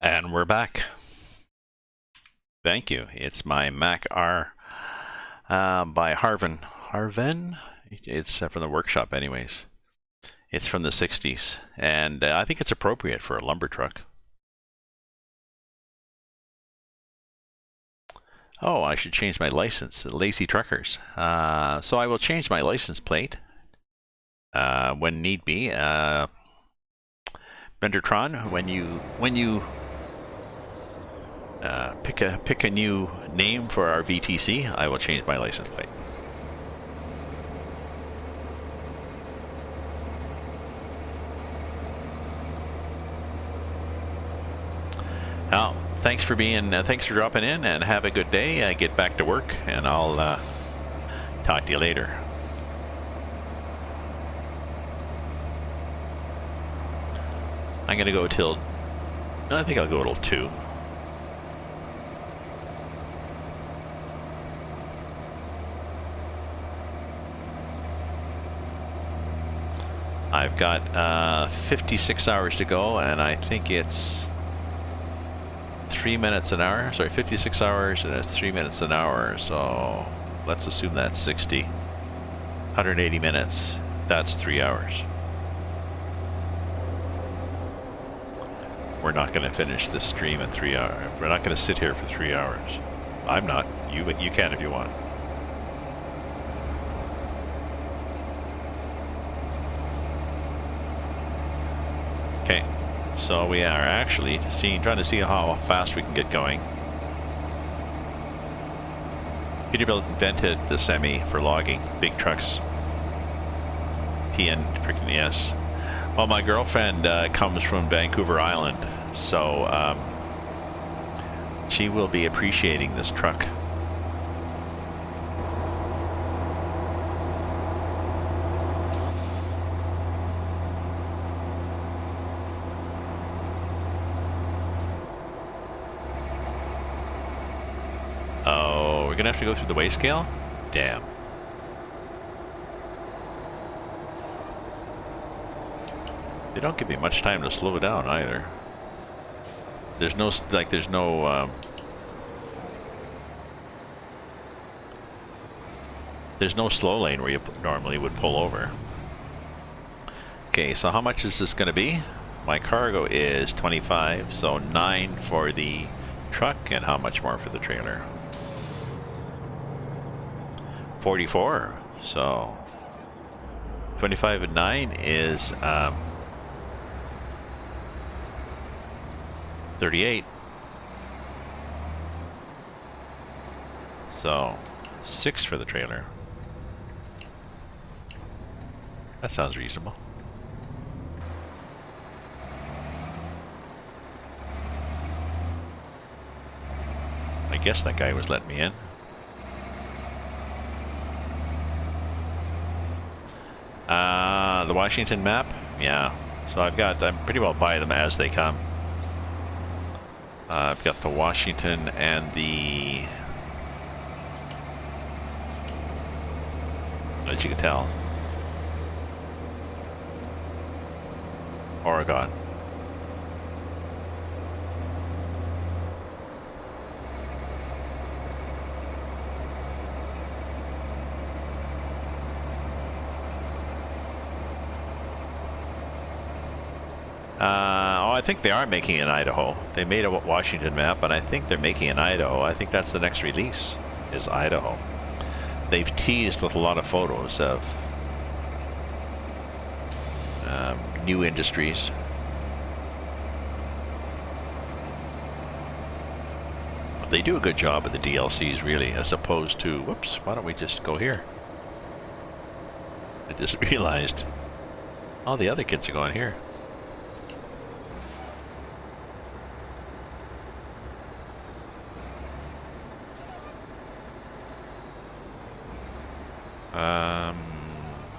And we're back. Thank you. It's my Mac R by Harvin. Harvin? It's from the workshop anyways. It's from the 60s, and I think it's appropriate for a lumber truck. Oh, I should change my license. Lazy Truckers. So I will change my license plate when need be. Vendertron, when you pick a new name for our VTC, I will change my license plate. Well, thanks for dropping in, and have a good day. I get back to work, and I'll talk to you later. I'm gonna go till, I think I'll go till 2. I've got 56 hours to go, and I think it's 3 minutes an hour. Sorry, 56 hours, and it's 3 minutes an hour. So let's assume that's 60. 180 minutes. That's 3 hours. We're not going to finish this stream in 3 hours. We're not going to sit here for 3 hours. I'm not. You can if you want. Okay, so we are actually trying to see how fast we can get going. Peterbilt invented the semi for logging big trucks. PN freaking yes. Well, my girlfriend comes from Vancouver Island, so she will be appreciating this truck. Oh, we're gonna have to go through the weigh scale? Damn. They don't give me much time to slow down either. There's no there's no slow lane where you normally would pull over. Okay, so how much is this going to be? My cargo is 25, so 9 for the truck, and how much more for the trailer? 44. So 25 and 9 is 38. So 6 for the trailer. That sounds reasonable. I guess that guy was letting me in. The Washington map? Yeah. So I'm pretty well by them as they come. I've got the Washington and the, as you can tell, Oregon. Oh, I think they are making an Idaho. They made a Washington map, but I think they're making an Idaho. I think that's the next release, is Idaho. They've teased with a lot of photos of new industries. They do a good job of the DLCs, really, as opposed to, whoops, why don't we just go here? I just realized all the other kids are going here.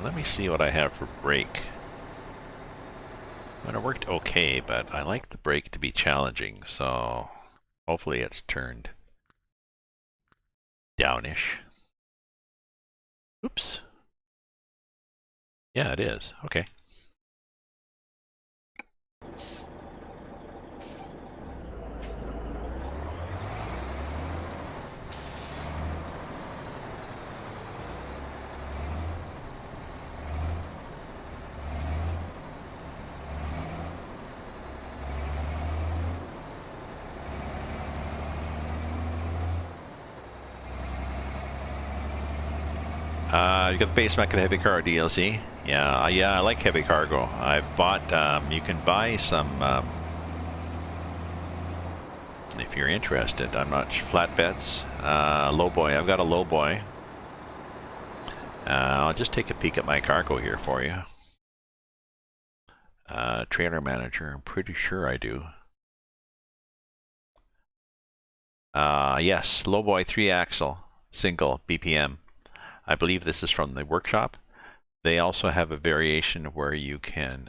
Let me see what I have for brake. Well, it worked okay, but I like the brake to be challenging, so hopefully it's turned downish. Oops. Yeah, it is. Okay. You got the base mech and heavy cargo DLC. Yeah, I like heavy cargo. I've bought. You can buy some. If you're interested, I'm not flatbeds. Lowboy. I've got a lowboy. I'll just take a peek at my cargo here for you. Trailer manager. I'm pretty sure I do. Yes, lowboy 3-axle single BPM. I believe this is from the workshop. They also have a variation where you can,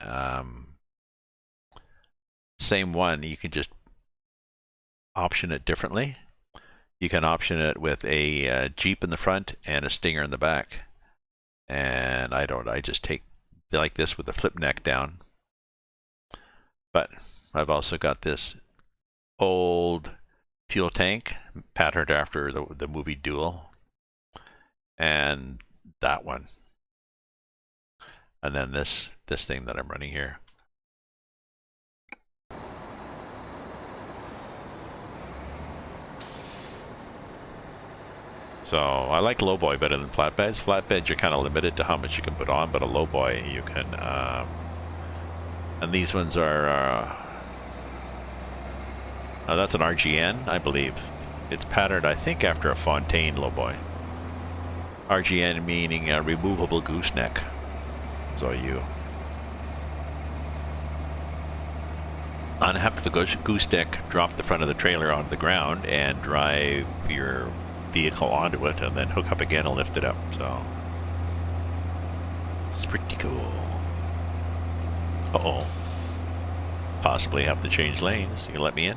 same one, you can just option it differently. You can option it with a Jeep in the front and a Stinger in the back. And I just take like this with the flip neck down. But I've also got this old fuel tank patterned after the movie Duel. And that one. And then this thing that I'm running here. So I like lowboy better than flatbeds. Flatbeds, you're kind of limited to how much you can put on, but a lowboy you can. And these ones are. That's an RGN, I believe. It's patterned, I think, after a Fontaine lowboy. RGN meaning a removable gooseneck. So you unhook the gooseneck, drop the front of the trailer onto the ground, and drive your vehicle onto it, and then hook up again and lift it up. So it's pretty cool. Uh-oh. Possibly have to change lanes. You let me in?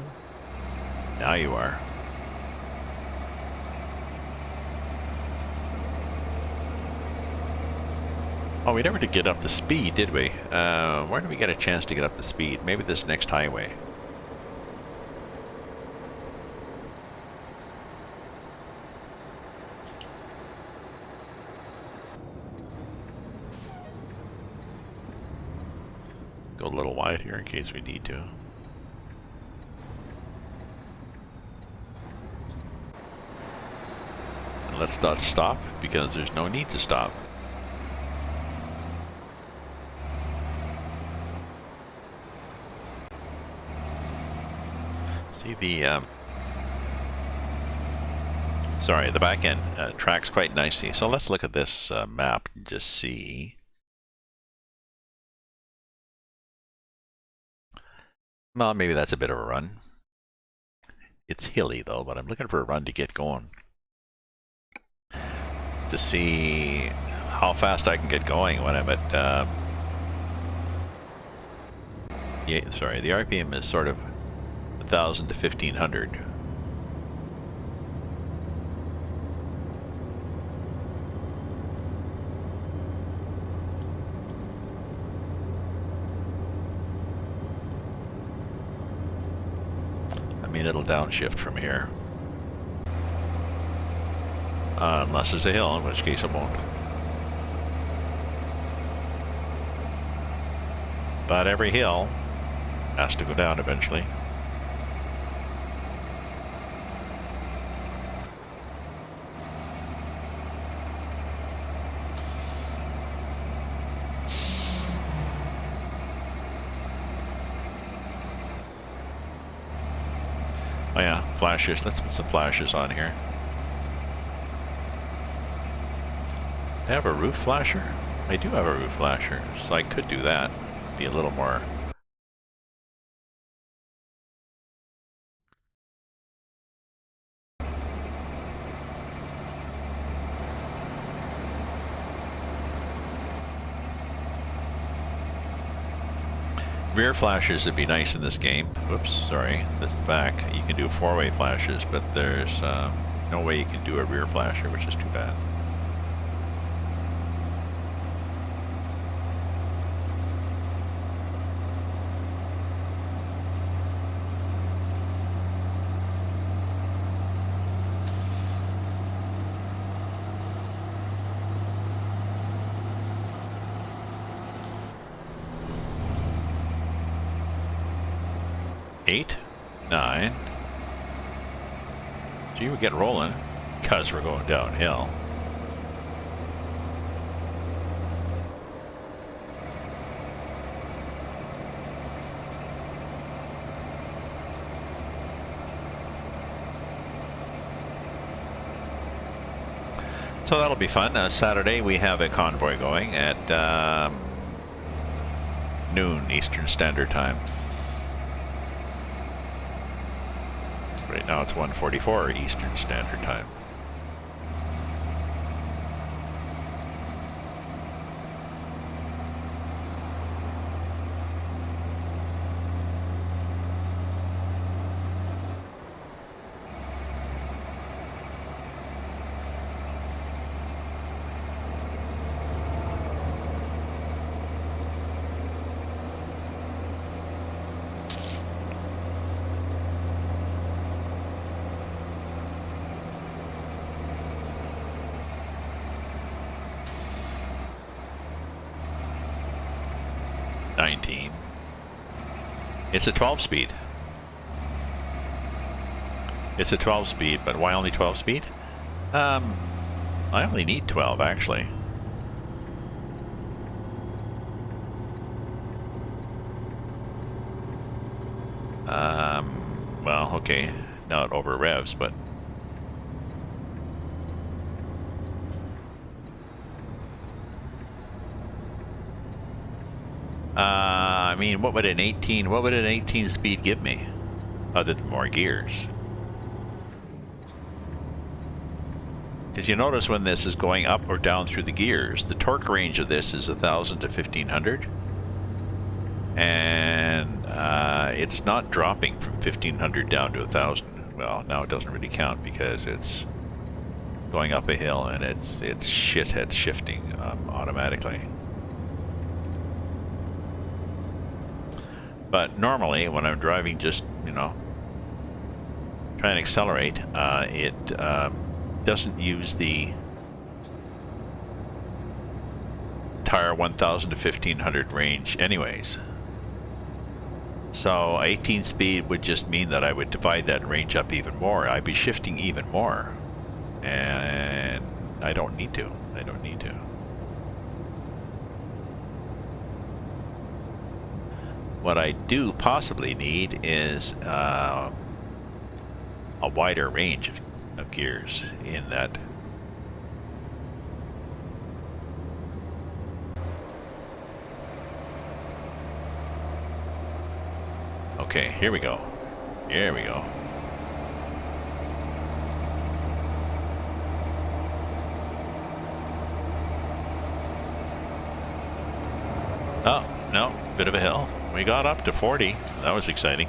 Now you are. Oh, we never did get up to speed, did we? Where did we get a chance to get up to speed? Maybe this next highway. Go a little wide here in case we need to. And let's not stop because there's no need to stop. The sorry, the back end tracks quite nicely. So let's look at this map and just see. Well, maybe that's a bit of a run. It's hilly though, but I'm looking for a run to get going. To see how fast I can get going when I'm at. Yeah, sorry, the RPM is sort of 1,000 to 1,500. I mean, it'll downshift from here. Unless there's a hill, in which case it won't. But every hill has to go down eventually. Oh yeah, flashes. Let's put some flashes on here. I have a roof flasher? I do have a roof flasher, so I could do that. Be a little more. Rear flashes would be nice in this game. Whoops, sorry, that's the back. You can do four-way flashes, but there's no way you can do a rear flasher, which is too bad. Eight, 9. Gee, we're getting rolling because we're going downhill. So that'll be fun. Saturday we have a convoy going at noon Eastern Standard Time. Right now it's 1:44 Eastern Standard Time. It's a 12-speed. It's a 12-speed, but why only 12-speed? I only need 12, actually. Well, okay, now it over revs, but I mean, what would an 18 speed give me other than more gears? Because you notice when this is going up or down through the gears, the torque range of this is 1,000 to 1,500, and it's not dropping from 1,500 down to 1,000. Well, now it doesn't really count because it's going up a hill and it's shithead shifting automatically. But normally, when I'm driving, just, you know, try and accelerate, it doesn't use the entire 1,000 to 1,500 range anyways. So 18 speed would just mean that I would divide that range up even more. I'd be shifting even more. And I don't need to. I don't need to. What I do possibly need is a wider range of gears in that. Okay, here we go. Here we go. Oh, no, bit of a hill. We got up to 40. That was exciting.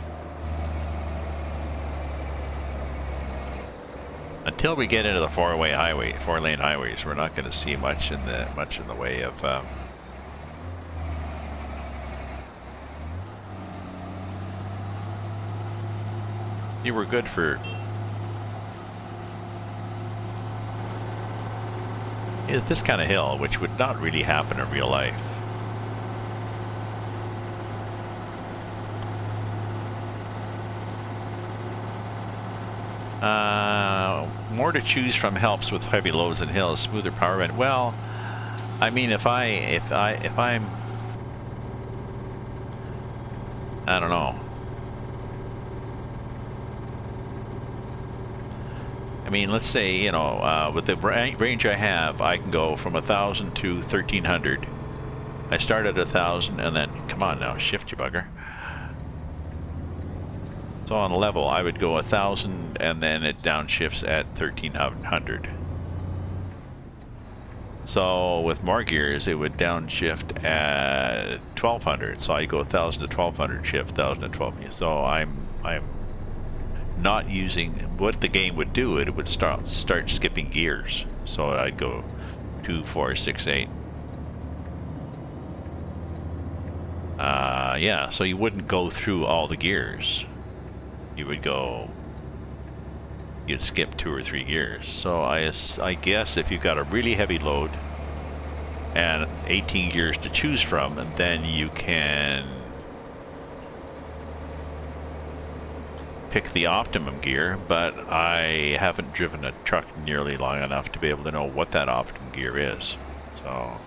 Until we get into the four-lane highways, we're not going to see much in the way of. You were good for. This kind of hill, which would not really happen in real life. More to choose from helps with heavy loads and hills. Smoother power band. Well, I mean, if I'm, I don't know. I mean, let's say, you know, with the range I have, I can go from 1,000 to 1,300. I start at 1,000 and then, come on now, shift you bugger. So on a level, I would go 1,000 and then it downshifts at 1,300. So with more gears, it would downshift at 1,200. So I go 1,000 to 1,200 shift, 1,000 to 1,200. So I'm not using what the game would do. It would start skipping gears. So I'd go 2, 4, 6, 8. Yeah. So you wouldn't go through all the gears. You'd skip 2 or 3 gears. So I guess if you've got a really heavy load and 18 gears to choose from, and then you can pick the optimum gear, but I haven't driven a truck nearly long enough to be able to know what that optimum gear is. So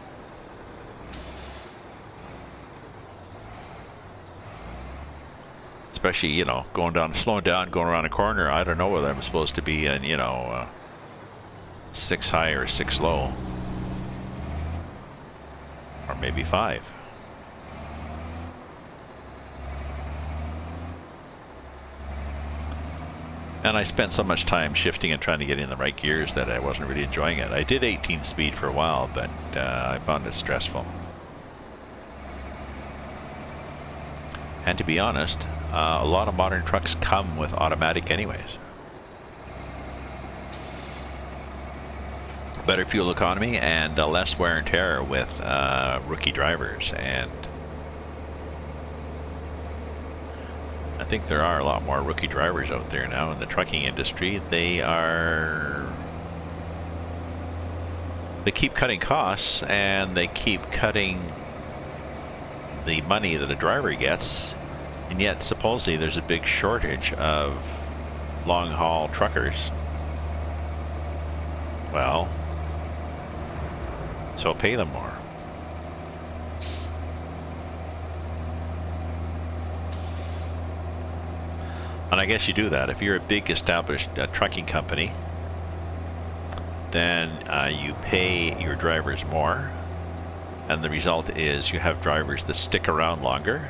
especially, you know, slowing down, going around a corner, I don't know whether I'm supposed to be in, you know, 6 high or 6 low. Or maybe 5. And I spent so much time shifting and trying to get in the right gears that I wasn't really enjoying it. I did 18 speed for a while, but I found it stressful. And to be honest, a lot of modern trucks come with automatic anyways. Better fuel economy and less wear and tear with rookie drivers, and I think there are a lot more rookie drivers out there now in the trucking industry. They keep cutting costs, and they keep cutting the money that a driver gets, and yet supposedly there's a big shortage of long-haul truckers. Well, so pay them more. And I guess you do that. If you're a big established trucking company, then you pay your drivers more. And the result is you have drivers that stick around longer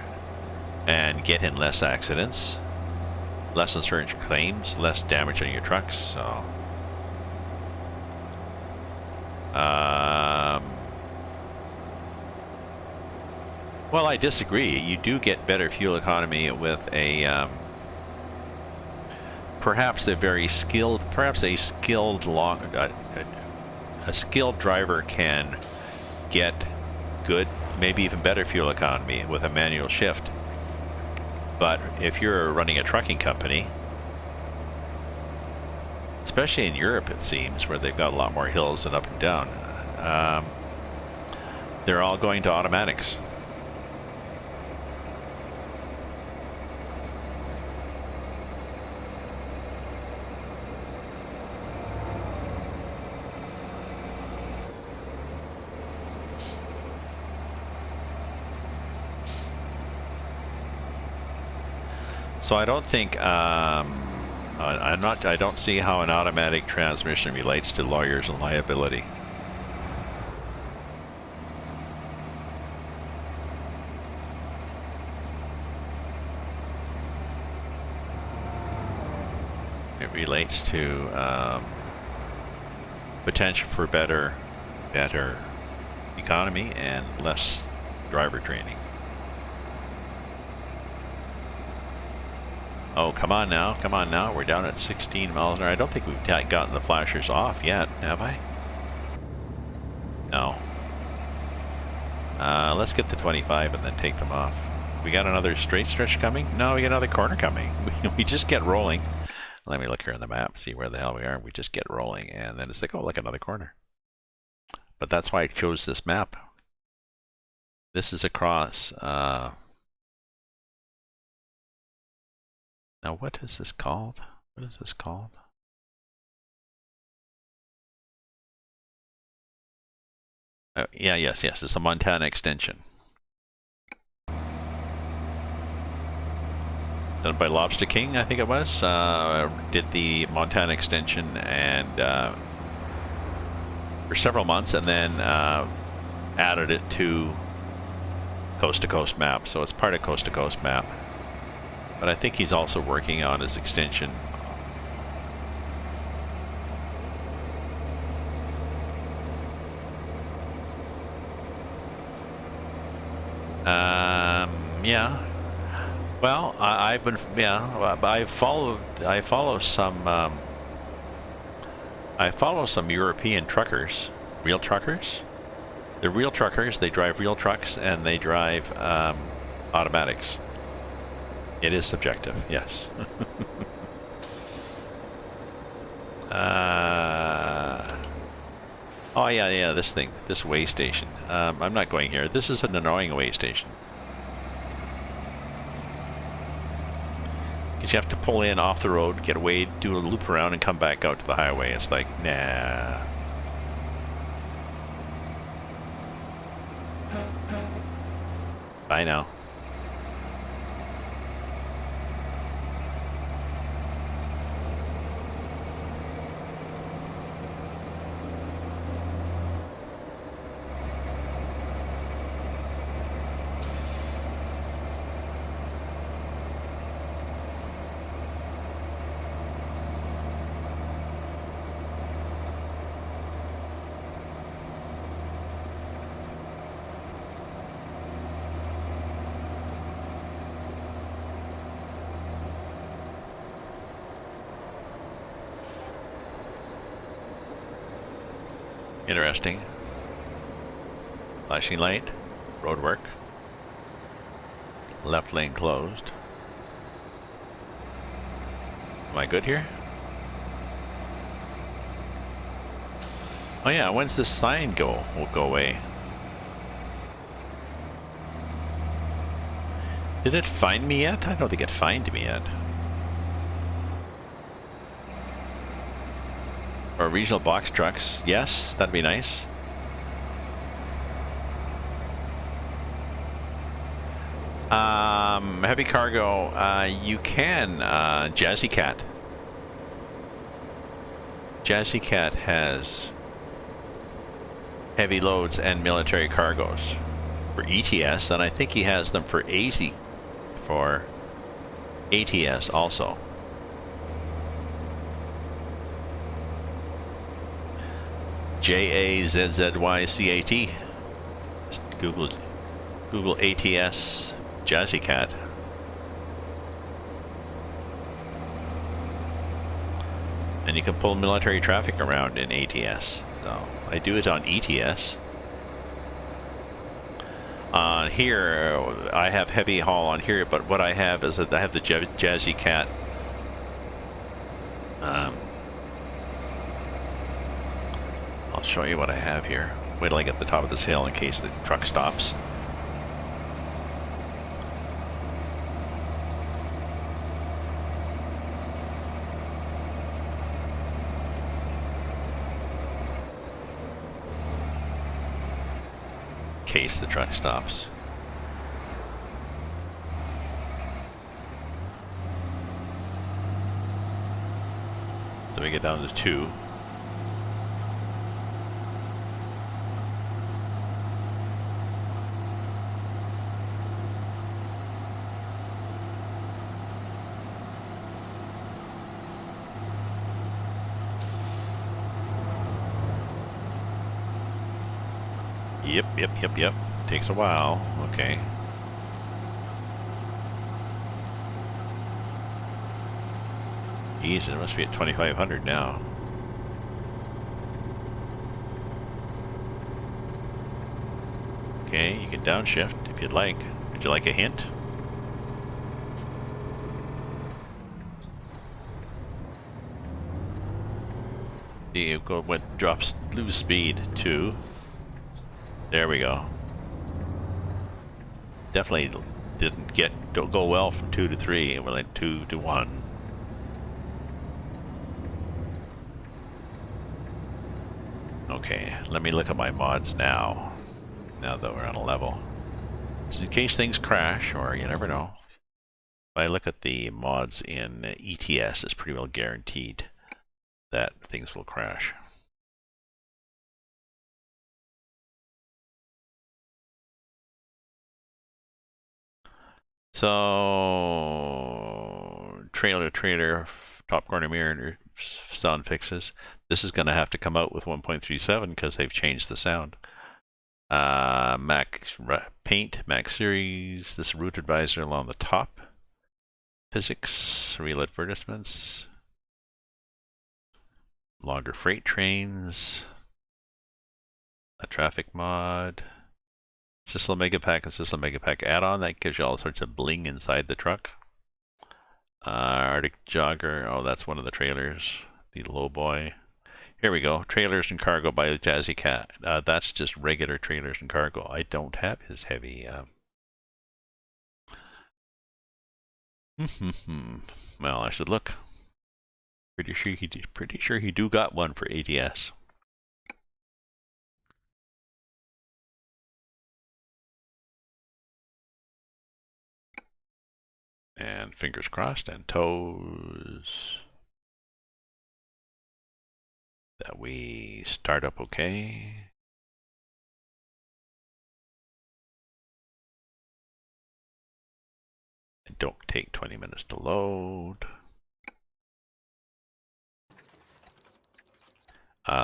and get in less accidents, less insurance claims, less damage on your trucks. So, well, I disagree. You do get better fuel economy with a perhaps a skilled driver can get good, maybe even better fuel economy with a manual shift. But if you're running a trucking company, especially in Europe, it seems, where they've got a lot more hills and up and down, they're all going to automatics. So I don't think I don't see how an automatic transmission relates to lawyers and liability. It relates to potential for better economy and less driver training. Oh, come on now, come on now. We're down at 16 miles an hour. I don't think we've gotten the flashers off yet, have I? No. Let's get to 25 and then take them off. We got another straight stretch coming? No, we got another corner coming. We just get rolling. Let me look here on the map, see where the hell we are. We just get rolling, and then it's like, oh, look, another corner. But that's why I chose this map. This is across... Now, what is this called? What is this called? Yes, it's the Montana extension. Done by Lobster King, I think it was. Did the Montana extension and for several months, and then added it to Coast to Coast Map. So it's part of Coast to Coast Map. But I think he's also working on his extension. Yeah. Well, I follow some European truckers, real truckers. They're real truckers. They drive real trucks, and they drive automatics. It is subjective, yes. Oh yeah, this way station. I'm not going here. This is an annoying way station. Because you have to pull in off the road, get away, do a loop around, and come back out to the highway. It's like, nah. Bye now. Interesting. Flashing light. Road work. Left lane closed. Am I good here? Oh yeah, when's this sign go? Will go away. Did it find me yet? I don't think it fined me yet. Or regional box trucks. Yes, that'd be nice. Heavy cargo, you can, Jazzy Cat. Jazzy Cat has heavy loads and military cargoes for ETS, and I think he has them for ATS also. JAZZYCAT. Just Google ATS Jazzy Cat. And you can pull military traffic around in ATS. So I do it on ETS. On here, I have heavy haul on here, but what I have is that I have the Jazzy Cat. I'll show you what I have here. Wait till I get to the top of this hill in case the truck stops. Case the truck stops. So we get down to 2. Yep. Takes a while. Okay. Geez, it must be at 2,500 now. Okay, you can downshift if you'd like. Would you like a hint? You go what drops lose speed to. There we go. Definitely don't go well from 2 to 3, and we're like 2 to 1. Okay, let me look at my mods now. Now that we're on a level. So in case things crash, or you never know. If I look at the mods in ETS, it's pretty well guaranteed that things will crash. So, trailer to trailer, top corner mirror sound fixes. This is going to have to come out with 1.37 because they've changed the sound. Mac Paint, Mac Series, this route advisor along the top. Physics, real advertisements. Longer freight trains. A traffic mod. Sisal Megapack and Sisal Megapack add-on that gives you all sorts of bling inside the truck. Arctic Jogger, oh that's one of the trailers. The low boy. Here we go, trailers and cargo by Jazzy Cat. That's just regular trailers and cargo. I don't have his heavy. Well, I should look. Pretty sure he do got one for ATS. And fingers crossed and toes that we start up okay. And don't take 20 minutes to load.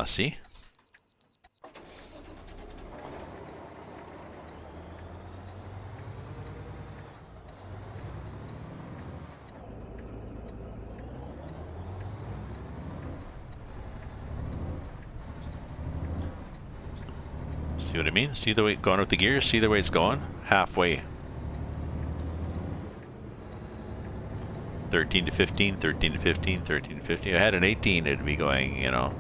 See? See what I mean? See the way going with the gears? See the way it's going? Halfway. 13 to 15, 13 to 15, 13 to 15. If I had an 18, it'd be going, you know,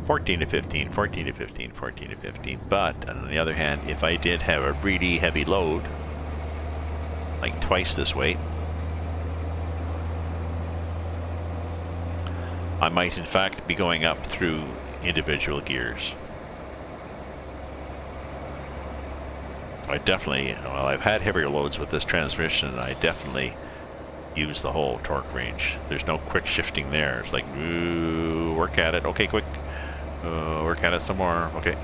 14 to 15, 14 to 15, 14 to 15. But on the other hand, if I did have a really heavy load, like twice this weight, I might in fact be going up through individual gears. I definitely, well, I've had heavier loads with this transmission, and I definitely use the whole torque range. There's no quick shifting there. It's like, ooh, work at it. Okay, quick. Work at it some more. Okay.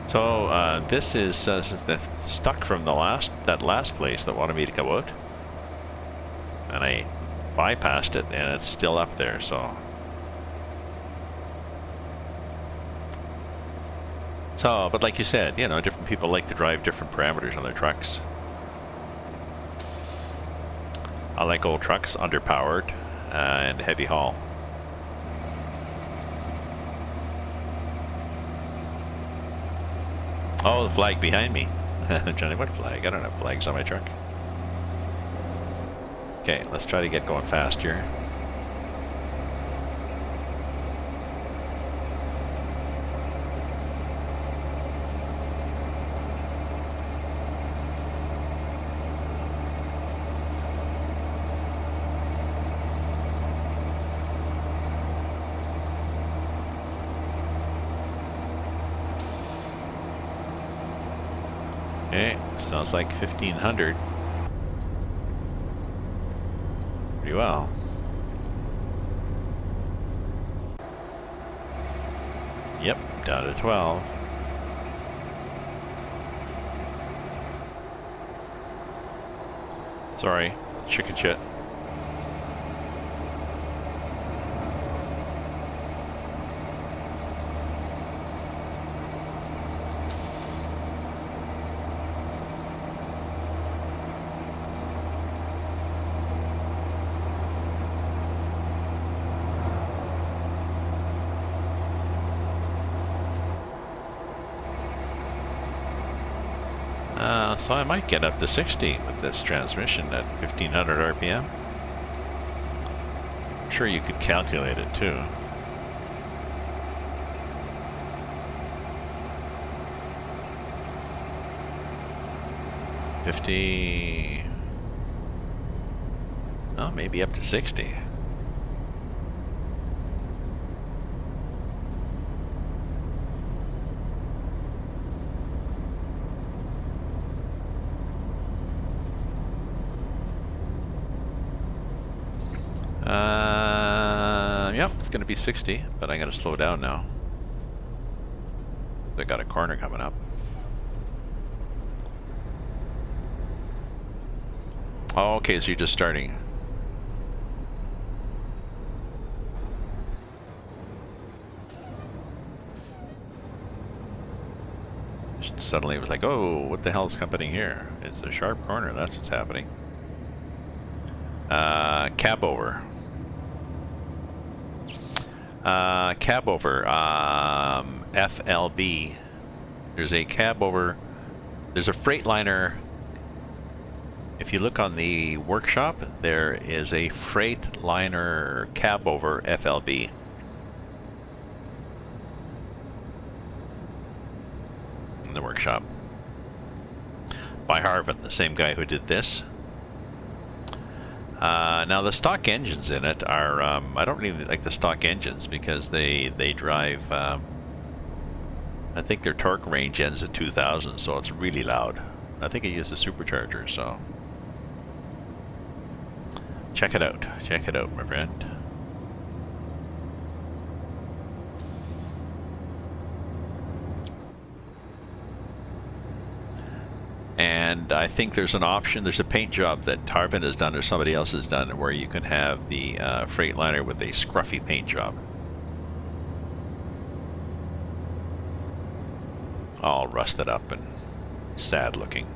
So this is stuck from that last place that wanted me to come out, and I bypassed it, and it's still up there. So but like you said, you know, different people like to drive different parameters on their trucks. I like old trucks, underpowered, and heavy haul. Oh, the flag behind me. Johnny, what flag? I don't have flags on my truck. Okay, let's try to get going fast here. Okay, sounds like 1500. Pretty well. Yep, down to 12. Sorry, chicken shit. So I might get up to 60 with this transmission at 1500 RPM. I'm sure you could calculate it too. Oh, maybe up to 60. Yep, it's going to be 60, but I'm going to slow down now. I got a corner coming up. Oh, okay, so you're just starting. Suddenly it was like, oh, what the hell is happening here? It's a sharp corner, that's what's happening. Cab over. Cab over, FLB. There's a cab over. There's a Freightliner. If you look on the workshop, there is a Freightliner cab over FLB. In the workshop. By Harvin, the same guy who did this. Now the stock engines in it are, I don't really like the stock engines because they drive, I think their torque range ends at 2000, so it's really loud. I think it uses a supercharger, so check it out, my friend. And I think there's an option, there's a paint job that Tarvin has done or somebody else has done where you can have the Freightliner with a scruffy paint job. All rusted up and sad looking.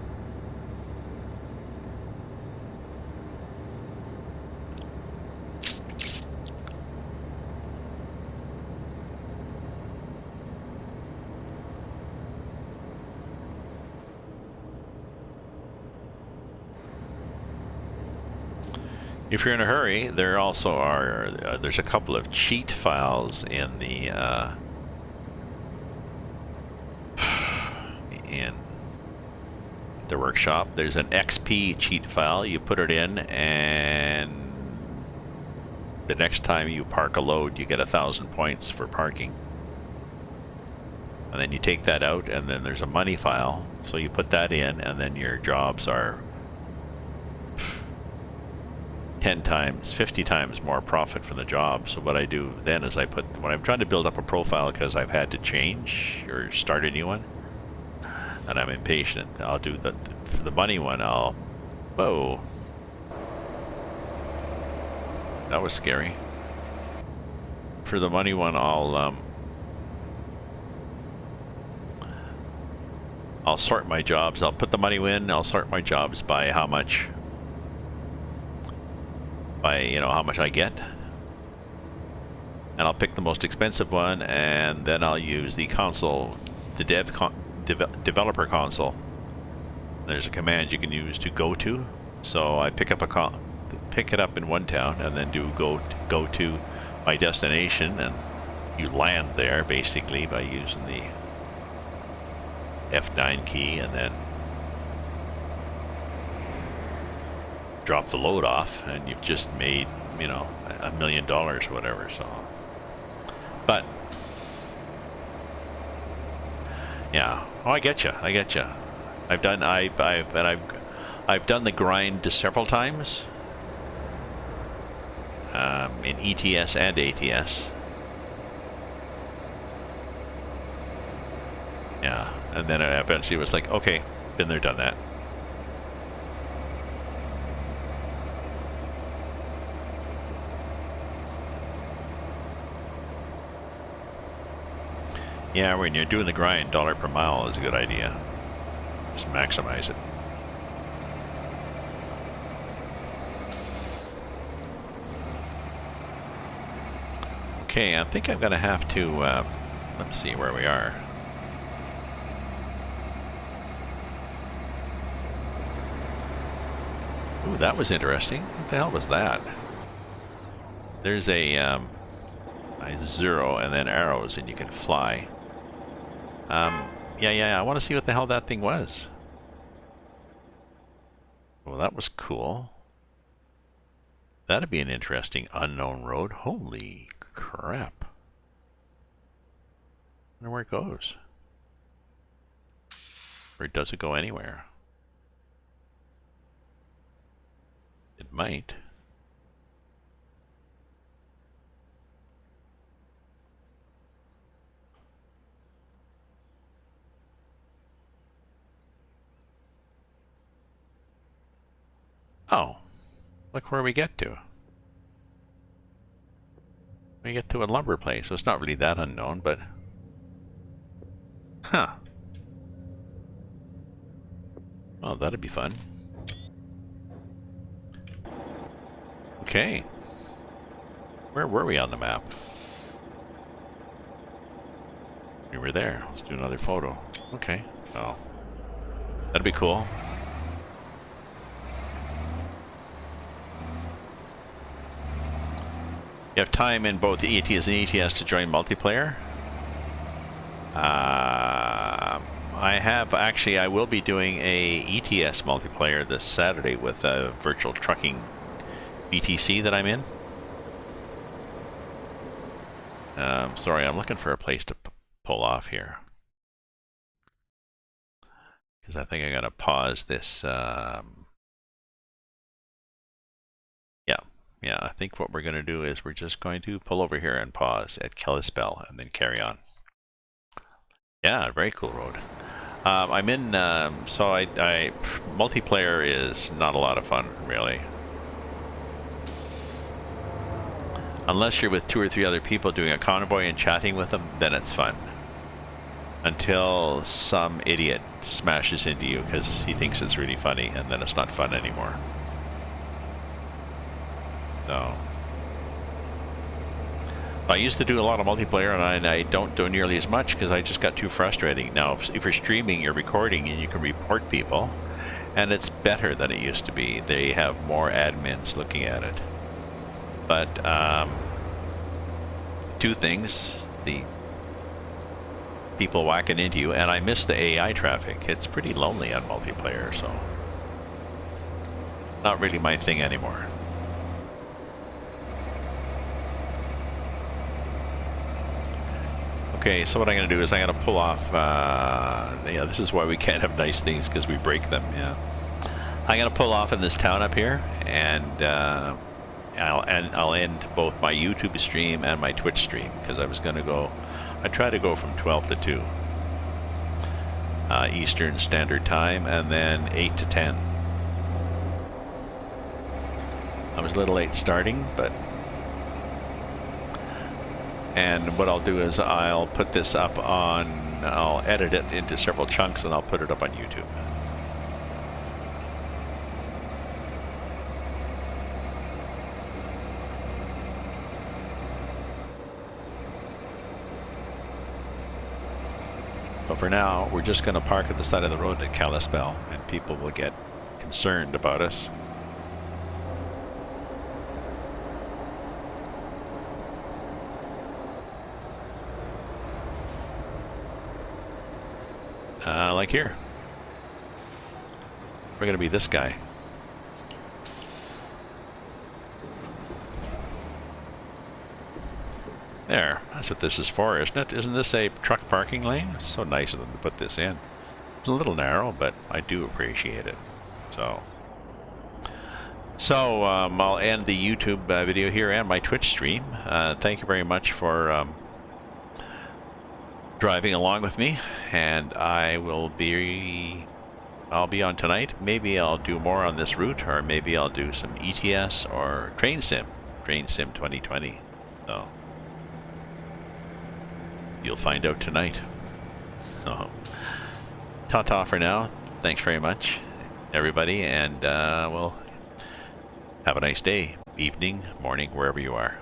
If you're in a hurry, there also are there's a couple of cheat files in the in the workshop. There's an XP cheat file. You put it in, and the next time you park a load, you get 1,000 points for parking. And then you take that out, and then there's a money file. So you put that in, and then your jobs are 10 times, 50 times more profit for the job. So what I do then is when I'm trying to build up a profile because I've had to change or start a new one, and I'm impatient, I'll do for the money one, whoa. That was scary. For the money one, I'll sort my jobs. I'll put the money in, I'll sort my jobs by how much I get, and I'll pick the most expensive one, and then I'll use the console, the developer console. There's a command you can use to go to. So I pick it up in one town, and then do go to my destination, and you land there basically by using the F9 key, and then drop the load off, and you've just made, $1 million or whatever. So, but yeah, I get you. I've done the grind several times in ETS and ATS. Yeah, and then I eventually was like, okay, been there, done that. Yeah, when you're doing the grind, $1 per mile is a good idea. Just maximize it. Okay, I think I'm going to have to, let's see where we are. Ooh, that was interesting. What the hell was that? There's a 0 and then arrows, and you can fly. Yeah, I want to see what the hell that thing was. Well, that was cool. That'd be an interesting unknown road. Holy crap. I wonder where it goes. Or does it go anywhere? It might. Oh, look where we get to. We get to a lumber place, so it's not really that unknown, but... Huh. Well, that'd be fun. Okay. Where were we on the map? We were there. Let's do another photo. Okay. Oh. That'd be cool. You have time in both the ATS and ATS to join multiplayer. I will be doing a ETS multiplayer this Saturday with a virtual trucking BTC that I'm in. Sorry, I'm looking for a place to pull off here. Because I think I'm going to pause this. Yeah, I think what we're going to do is we're just going to pull over here and pause at Kalispell and then carry on. Yeah, very cool road. I'm in, multiplayer is not a lot of fun, really. Unless you're with 2 or 3 other people doing a convoy and chatting with them, then it's fun. Until some idiot smashes into you because he thinks it's really funny, and then it's not fun anymore. So, I used to do a lot of multiplayer, and I don't do nearly as much because I just got too frustrating. Now, if you're streaming, you're recording, and you can report people, and it's better than it used to be. They have more admins looking at it. But two things: the people whacking into you, and I miss the AI traffic. It's pretty lonely on multiplayer, so not really my thing anymore. Okay, so what I'm going to do is I'm going to pull off, yeah, this is why we can't have nice things, because we break them, yeah. I'm going to pull off in this town up here, and I'll end both my YouTube stream and my Twitch stream, because I was going to go, I try to go from 12 to 2 Eastern Standard Time, and then 8 to 10. I was a little late starting, but... And what I'll do is I'll put this up on, I'll edit it into several chunks and I'll put it up on YouTube. But for now, we're just going to park at the side of the road at Kalispell, and people will get concerned about us. Like here. We're going to be this guy. There. That's what this is for, isn't it? Isn't this a truck parking lane? It's so nice of them to put this in. It's a little narrow, but I do appreciate it. So I'll end the YouTube video here and my Twitch stream. Thank you very much for driving along with me, and I'll be on tonight. Maybe I'll do more on this route, or maybe I'll do some ETS or Train Sim 2020. So you'll find out tonight. So ta-ta for now. Thanks very much, everybody, and we'll have a nice day, evening, morning, wherever you are.